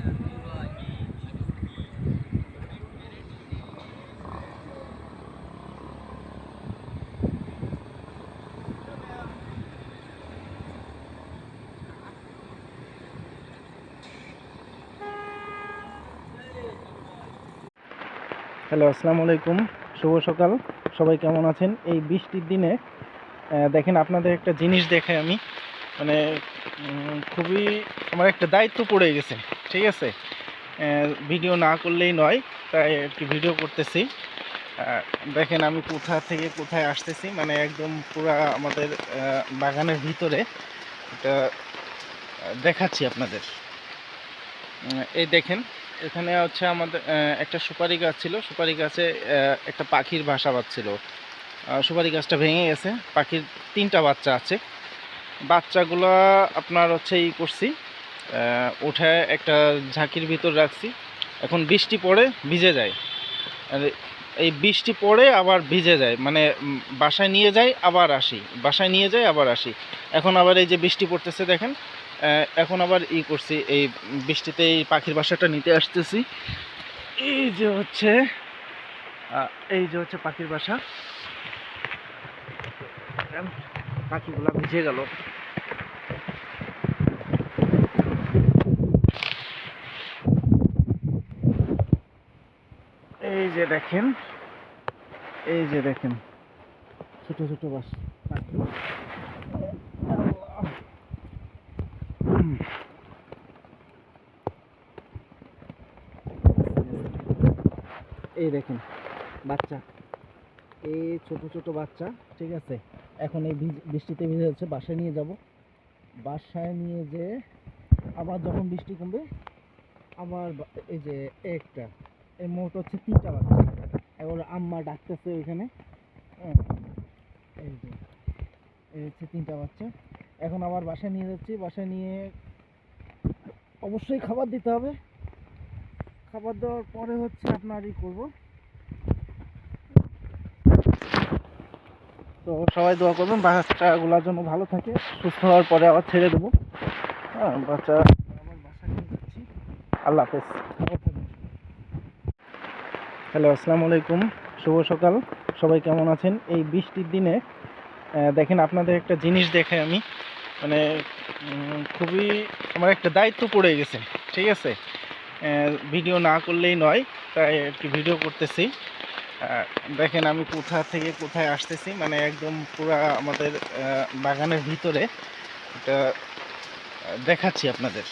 Hello, আসসালামু আলাইকুম। শুভ সকাল। সবাই কেমন আছেন? এই বৃষ্টির দিনে দেখেন আপনাদের একটা জিনিস দেখে আমি মানে খুবই আমার একটা দায়িত্ব পড়ে গেছে। ঠিক আছে, ভিডিও না করলেই নয়, তাই একটু ভিডিও করতেছি। দেখেন আমি কোথা থেকে কোথায় আসতেছি, মানে একদম পুরা আমাদের বাগানের ভিতরে এটা দেখাচ্ছি আপনাদের। এই দেখেন, এখানে হচ্ছে আমাদের একটা সুপারি গাছ ছিল। সুপারি গাছে একটা পাখির বাসা বাঁধছিল। সুপারি গাছটা ভেঙে গেছে, পাখির 3টা বাচ্চা আছে। বাচ্চাগুলা আপনার হচ্ছে করছি, উঠে একটা ঝাঁকির ভিতর রাখছি। এখন বৃষ্টি পড়ে ভিজে যায়, আর এই বৃষ্টি পড়ে আবার ভিজে যায়, মানে বাসায় নিয়ে যাই আবার আসি, বাসায় নিয়ে যাই আবার আসি। এখন আবার এই যে বৃষ্টি পড়তেছে দেখেন, এখন আবার করছি, এই বৃষ্টিতে এই পাখির বাসাটা নিতে আসতেছি। এই যে হচ্ছে পাখির বাসা। পাখিগুলা ভিজে গেল। এই যে দেখেন, ছোট ছোট পাখি। এই দেখেন বাচ্চা, এই ছোট ছোট বাচ্চা। ঠিক আছে, এখন এই বৃষ্টিতে ভিজে যাচ্ছে। বাসায় নিয়ে যাব, বাসায় নিয়ে যেয়ে আবার যখন বৃষ্টি কমবে আবার এই যে একটা, এই মোট হচ্ছে 3টা বাচ্চা। এবার আম্মা ডাকতেছে ওইখানে। এই যে এই হচ্ছে 3টা বাচ্চা। এখন আবার বাসায় নিয়ে যাচ্ছি, বাসায় নিয়ে অবশ্যই খাবার দিতে হবে। খাবার দেওয়ার পরে হচ্ছে আপনার করবো। তো সবাই দোয়া করবেন বাচ্চাগুলোর জন্য ভালো থাকে। সুস্থ হওয়ার পরে আবার ছেড়ে দেবো। বাচ্চা আবার বাসায় নিয়ে যাচ্ছি। আল্লাহ হাফেজ। হ্যালো, আসসালামু আলাইকুম। শুভ সকাল। সবাই কেমন আছেন? এই বৃষ্টির দিনে দেখেন আপনাদের একটা জিনিস দেখে আমি মানে খুবই আমার একটা দায়িত্ব পড়ে গেছে। ঠিক আছে, ভিডিও না করলেই নয়, তাই একটু ভিডিও করতেছি। দেখেন আমি কোথা থেকে কোথায় আসতেছি, মানে একদম পুরা আমাদের বাগানের ভিতরে এটা দেখাচ্ছি আপনাদের।